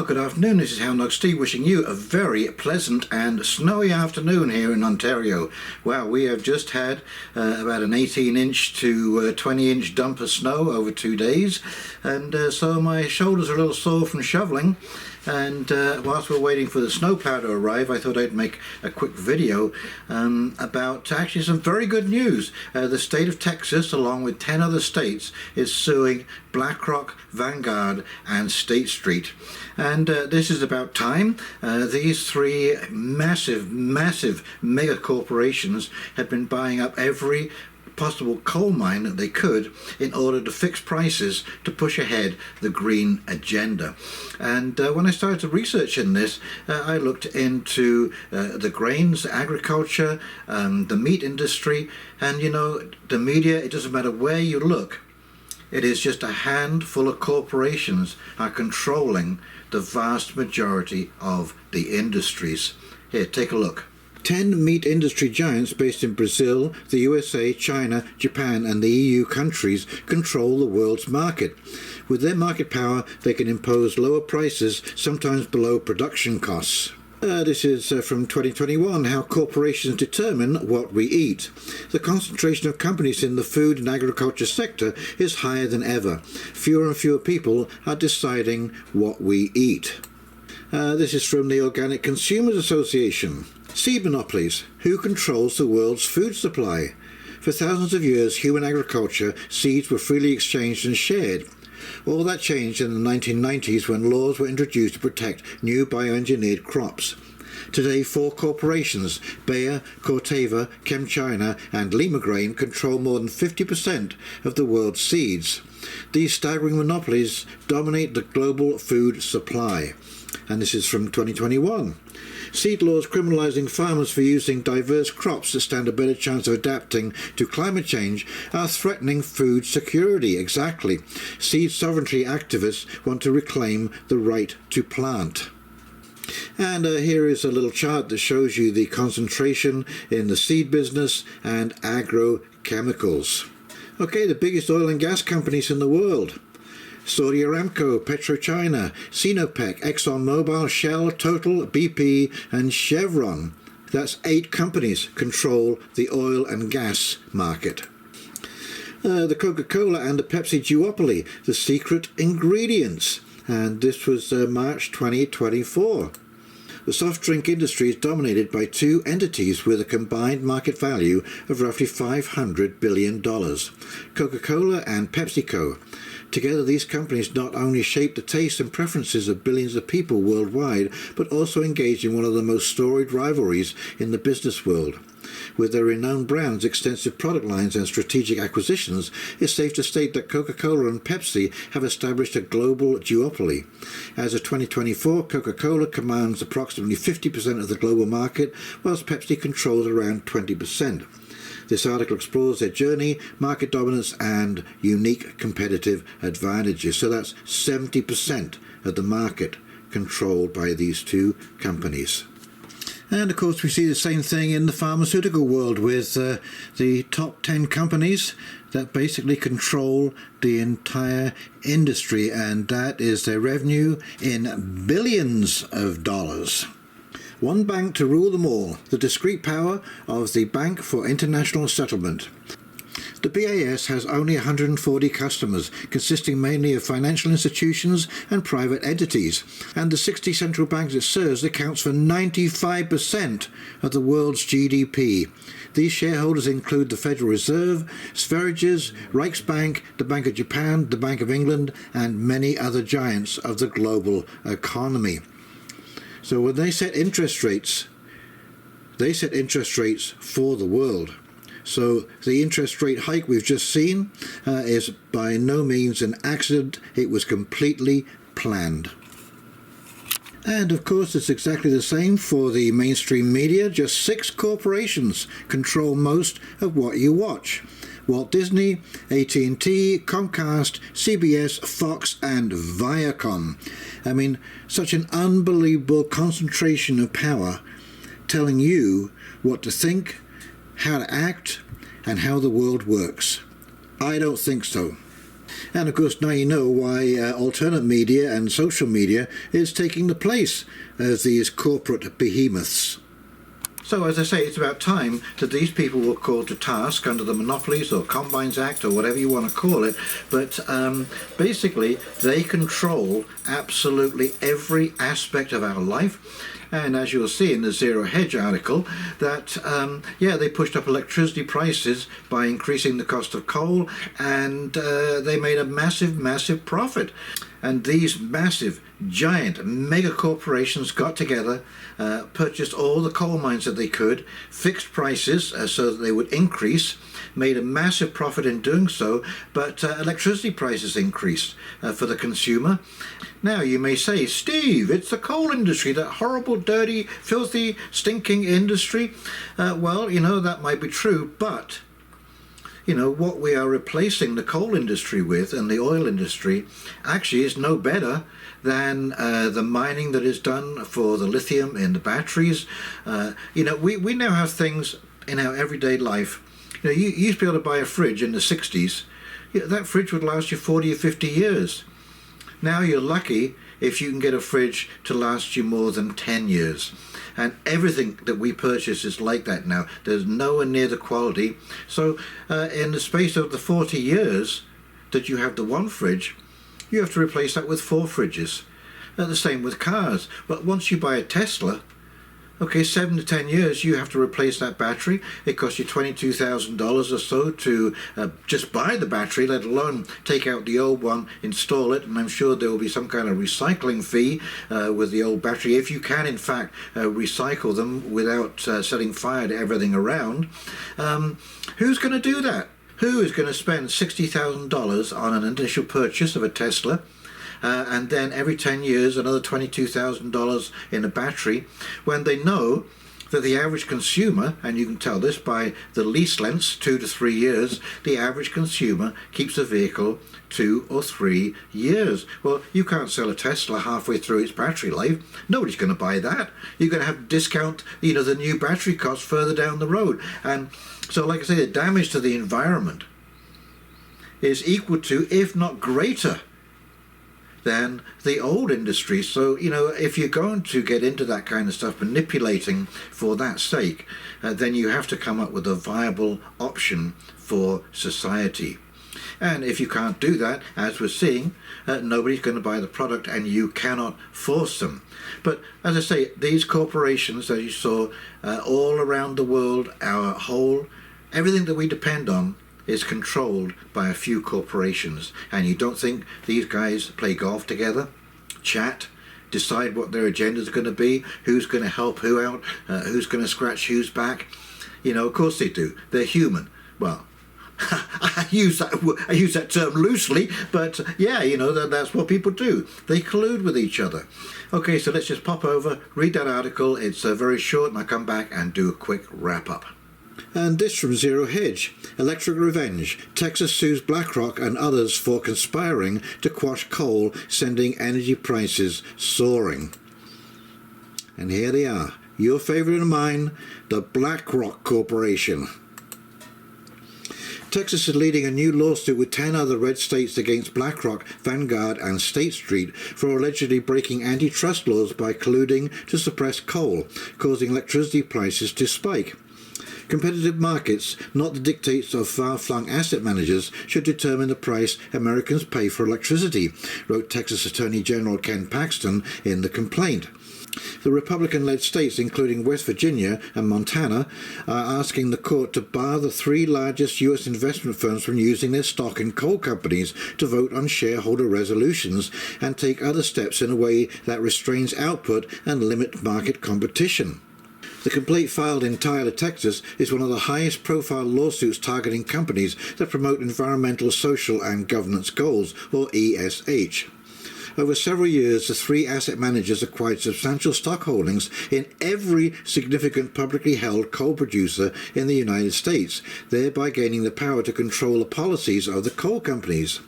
good afternoon. This is Houndog Steve wishing you a very pleasant and snowy afternoon here in Ontario. Well, we have just had about an 18-inch to 20-inch dump of snow over 2 days, and so my shoulders are a little sore from shoveling. And whilst we're waiting for the snowplow to arrive, I thought I'd make a quick video about actually some very good news. The state of Texas, along with 10 other states, is suing BlackRock, Vanguard and State Street. And this is about time. These three massive mega corporations have been buying up every possible coal mine that they could in order to fix prices to push ahead the green agenda. And when I started to research in this, I looked into the grains, agriculture, the meat industry, and you know, the media, it doesn't matter where you look, it is just a handful of corporations are controlling the vast majority of the industries. Here, take a look. 10 meat industry giants based in Brazil, the USA, China, Japan and the EU countries control the world's market. With their market power, they can impose lower prices, sometimes below production costs. This is from 2021, how corporations determine what we eat. The concentration of companies in the food and agriculture sector is higher than ever. Fewer and fewer people are deciding what we eat. This is from the Organic Consumers Association. Seed monopolies. Who controls the world's food supply? For thousands of years, human agriculture, seeds were freely exchanged and shared. All that changed in the 1990s when laws were introduced to protect new bioengineered crops. Today, 4 corporations, Bayer, Corteva, ChemChina and Limagrain, control more than 50% of the world's seeds. These staggering monopolies dominate the global food supply. And this is from 2021. Seed laws criminalising farmers for using diverse crops that stand a better chance of adapting to climate change are threatening food security. Exactly. Seed sovereignty activists want to reclaim the right to plant. And here is a little chart that shows you the concentration in the seed business and agrochemicals. Okay, the biggest oil and gas companies in the world. Saudi Aramco, PetroChina, Sinopec, ExxonMobil, Shell, Total, BP and Chevron. That's 8 companies control the oil and gas market. The Coca-Cola and the Pepsi duopoly, the secret ingredients. And this was March 2024. The soft drink industry is dominated by 2 entities with a combined market value of roughly $500 billion, Coca-Cola and PepsiCo. Together, these companies not only shape the tastes and preferences of billions of people worldwide, but also engage in one of the most storied rivalries in the business world. With their renowned brands, extensive product lines and strategic acquisitions, it's safe to state that Coca-Cola and Pepsi have established a global duopoly. As of 2024, Coca-Cola commands approximately 50% of the global market, whilst Pepsi controls around 20%. This article explores their journey, market dominance and unique competitive advantages. So that's 70% of the market controlled by these 2 companies. And of course we see the same thing in the pharmaceutical world with the top 10 companies that basically control the entire industry, and that is their revenue in billions of dollars. One bank to rule them all, the discrete power of the Bank for International Settlement. The BIS has only 140 customers, consisting mainly of financial institutions and private entities, and the 60 central banks it serves accounts for 95% of the world's GDP. These shareholders include the Federal Reserve, Sveriges, Reichsbank, the Bank of Japan, the Bank of England, and many other giants of the global economy. So when they set interest rates for the world. So the interest rate hike we've just seen is by no means an accident. It was completely planned. And of course it's exactly the same for the mainstream media. Just 6 corporations control most of what you watch. Walt Disney, AT&T, Comcast, CBS, Fox and Viacom. I mean, such an unbelievable concentration of power telling you what to think, how to act and how the world works. I don't think so. And of course now you know why alternate media and social media is taking the place as these corporate behemoths. So as I say, it's about time that these people were called to task under the Monopolies or Combines Act or whatever you want to call it. But basically they control absolutely every aspect of our life. And as you'll see in the Zero Hedge article, that, they pushed up electricity prices by increasing the cost of coal, and they made a massive, massive profit. And these massive, giant, mega corporations got together, purchased all the coal mines that they could, fixed prices so that they would increase, made a massive profit in doing so, but electricity prices increased for the consumer. Now you may say, Steve, it's the coal industry, that horrible, dirty, filthy, stinking industry. Well, you know, that might be true, but you know, what we are replacing the coal industry with and the oil industry actually is no better than the mining that is done for the lithium in the batteries. You know, we now have things in our everyday life. You know, you used to be able to buy a fridge in the 60s. You know, that fridge would last you 40 or 50 years. Now you're lucky if you can get a fridge to last you more than 10 years. And everything that we purchase is like that now. There's nowhere near the quality. So in the space of the 40 years that you have the one fridge, you have to replace that with 4 fridges. The same with cars. But once you buy a Tesla, okay, 7 to 10 years, you have to replace that battery. It costs you $22,000 or so to just buy the battery, let alone take out the old one, install it, and I'm sure there will be some kind of recycling fee with the old battery, if you can, in fact, recycle them without setting fire to everything around. Who's going to do that? Who is going to spend $60,000 on an initial purchase of a Tesla? And then every 10 years another $22,000 in a battery, when they know that the average consumer, and you can tell this by the lease lengths, 2 to 3 years, the average consumer keeps a vehicle 2 or 3 years. Well, you can't sell a Tesla halfway through its battery life. Nobody's going to buy that. You're going to have to discount, you know, the new battery cost further down the road. And so, like I say, the damage to the environment is equal to, if not greater, than the old industry. So, you know, if you're going to get into that kind of stuff, manipulating for that sake, then you have to come up with a viable option for society. And if you can't do that, as we're seeing, nobody's going to buy the product, and you cannot force them. But as I say, these corporations, as you saw, all around the world, everything that we depend on is controlled by a few corporations. And you don't think these guys play golf together, chat, decide what their agendas are going to be, who's going to help who out, who's going to scratch whose back? You know, of course they do. They're human. Well, I use that term loosely, but yeah, you know, that's what people do. They collude with each other. Okay, so let's just pop over, read that article. It's very short, and I'll come back and do a quick wrap up. And this from Zero Hedge. Electric revenge. Texas sues BlackRock and others for conspiring to quash coal, sending energy prices soaring. And here they are. Your favourite and mine, the BlackRock Corporation. Texas is leading a new lawsuit with 10 other red states against BlackRock, Vanguard and State Street for allegedly breaking antitrust laws by colluding to suppress coal, causing electricity prices to spike. Competitive markets, not the dictates of far-flung asset managers, should determine the price Americans pay for electricity, wrote Texas Attorney General Ken Paxton in the complaint. The Republican-led states, including West Virginia and Montana, are asking the court to bar the 3 largest U.S. investment firms from using their stock in coal companies to vote on shareholder resolutions and take other steps in a way that restrains output and limit market competition. The complaint filed in Tyler, Texas, is one of the highest-profile lawsuits targeting companies that promote environmental, social and governance goals, or ESH. Over several years, the 3 asset managers acquired substantial stock holdings in every significant publicly held coal producer in the United States, thereby gaining the power to control the policies of the coal companies.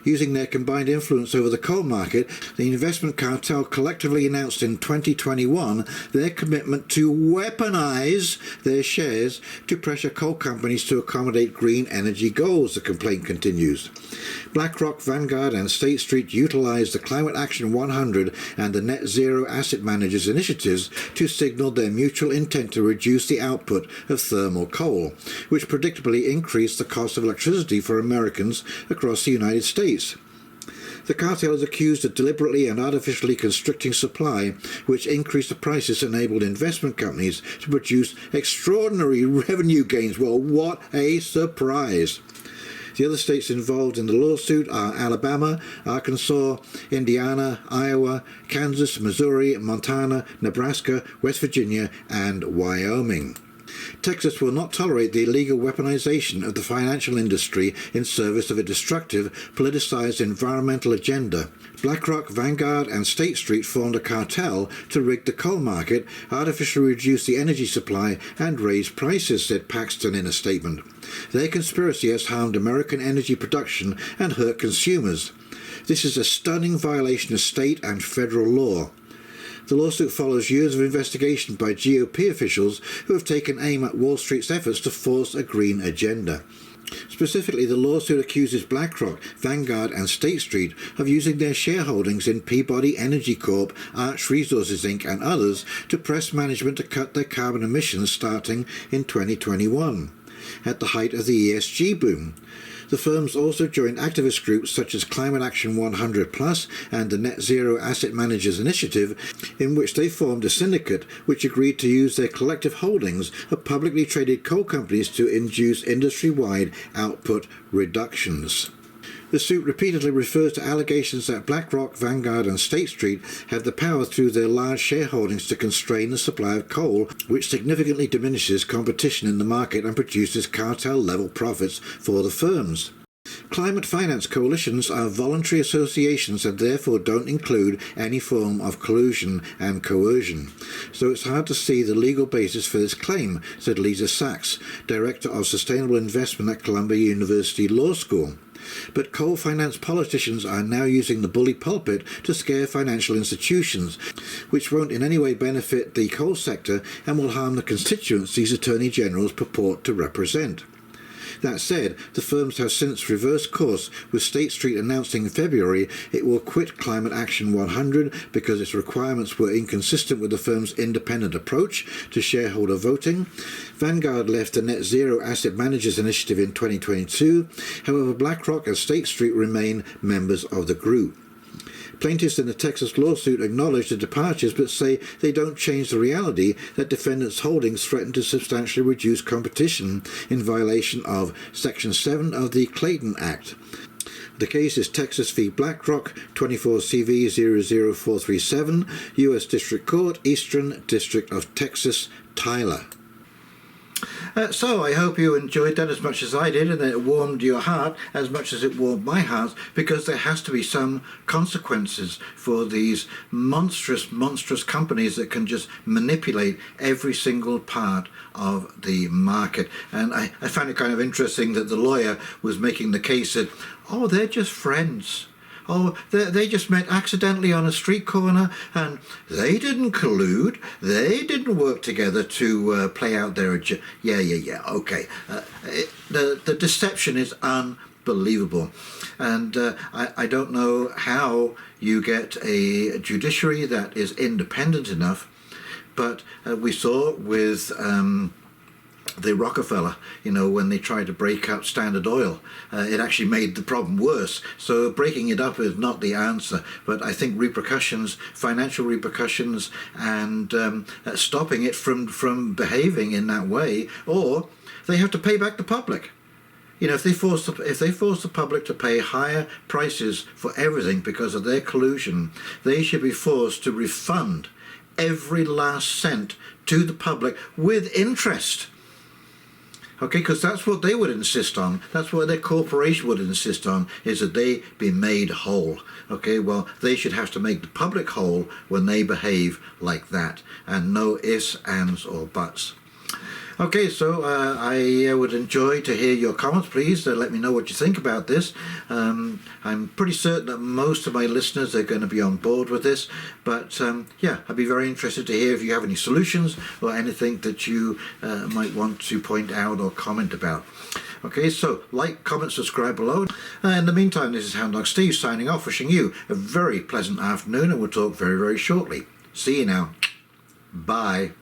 Using their combined influence over the coal market, the investment cartel collectively announced in 2021 their commitment to weaponize their shares to pressure coal companies to accommodate green energy goals, the complaint continues. BlackRock, Vanguard and State Street utilized the Climate Action 100 and the Net Zero Asset Managers initiatives to signal their mutual intent to reduce the output of thermal coal, which predictably increased the cost of electricity for Americans across the United States. The cartel is accused of deliberately and artificially constricting supply, which increased the prices enabled investment companies to produce extraordinary revenue gains. Well, what a surprise! The other states involved in the lawsuit are Alabama, Arkansas, Indiana, Iowa, Kansas, Missouri, Montana, Nebraska, West Virginia, and Wyoming. Texas will not tolerate the illegal weaponization of the financial industry in service of a destructive, politicized environmental agenda. BlackRock, Vanguard and State Street formed a cartel to rig the coal market, artificially reduce the energy supply and raise prices, said Paxton in a statement. Their conspiracy has harmed American energy production and hurt consumers. This is a stunning violation of state and federal law. The lawsuit follows years of investigation by GOP officials who have taken aim at Wall Street's efforts to force a green agenda. Specifically, the lawsuit accuses BlackRock, Vanguard and State Street of using their shareholdings in Peabody Energy Corp, Arch Resources Inc. and others to press management to cut their carbon emissions starting in 2021, at the height of the ESG boom. The firms also joined activist groups such as Climate Action 100 Plus and the Net Zero Asset Managers Initiative, in which they formed a syndicate which agreed to use their collective holdings of publicly traded coal companies to induce industry-wide output reductions. The suit repeatedly refers to allegations that BlackRock, Vanguard and State Street have the power through their large shareholdings to constrain the supply of coal, which significantly diminishes competition in the market and produces cartel-level profits for the firms. Climate finance coalitions are voluntary associations and therefore don't include any form of collusion and coercion. So it's hard to see the legal basis for this claim, said Lisa Sachs, Director of Sustainable Investment at Columbia University Law School. But coal finance politicians are now using the bully pulpit to scare financial institutions, which won't in any way benefit the coal sector and will harm the constituents these attorney generals purport to represent. That said, the firms have since reversed course, with State Street announcing in February it will quit Climate Action 100 because its requirements were inconsistent with the firm's independent approach to shareholder voting. Vanguard left the Net Zero Asset Managers Initiative in 2022. However, BlackRock and State Street remain members of the group. Plaintiffs in the Texas lawsuit acknowledge the departures but say they don't change the reality that defendants' holdings threaten to substantially reduce competition in violation of Section 7 of the Clayton Act. The case is Texas v. BlackRock, 24 CV 00437, U.S. District Court, Eastern District of Texas, Tyler. So I hope you enjoyed that as much as I did, and that it warmed your heart as much as it warmed my heart, because there has to be some consequences for these monstrous companies that can just manipulate every single part of the market. And I found it kind of interesting that the lawyer was making the case that, oh, they're just friends. Oh, they just met accidentally on a street corner, and they didn't collude. They didn't work together to play out their agenda. Yeah, okay. The deception is unbelievable. And I don't know how you get a judiciary that is independent enough, but we saw with the Rockefeller, when they tried to break up Standard Oil, it actually made the problem worse. So breaking it up is not the answer, but I think repercussions, financial repercussions, and stopping it from behaving in that way, or they have to pay back the public. If they force the public to pay higher prices for everything because of their collusion, they should be forced to refund every last cent to the public with interest. Okay, because that's what they would insist on. That's what their corporation would insist on, is that they be made whole. Okay, well, they should have to make the public whole when they behave like that, and no ifs, ands, or buts. Okay, so I would enjoy to hear your comments. Please let me know what you think about this. I'm pretty certain that most of my listeners are going to be on board with this, but yeah, I'd be very interested to hear if you have any solutions or anything that you might want to point out or comment about. Okay, so like, comment, subscribe below. In the meantime, this is Houndog Steve signing off, wishing you a very pleasant afternoon, and we'll talk very, very shortly. See you now. Bye.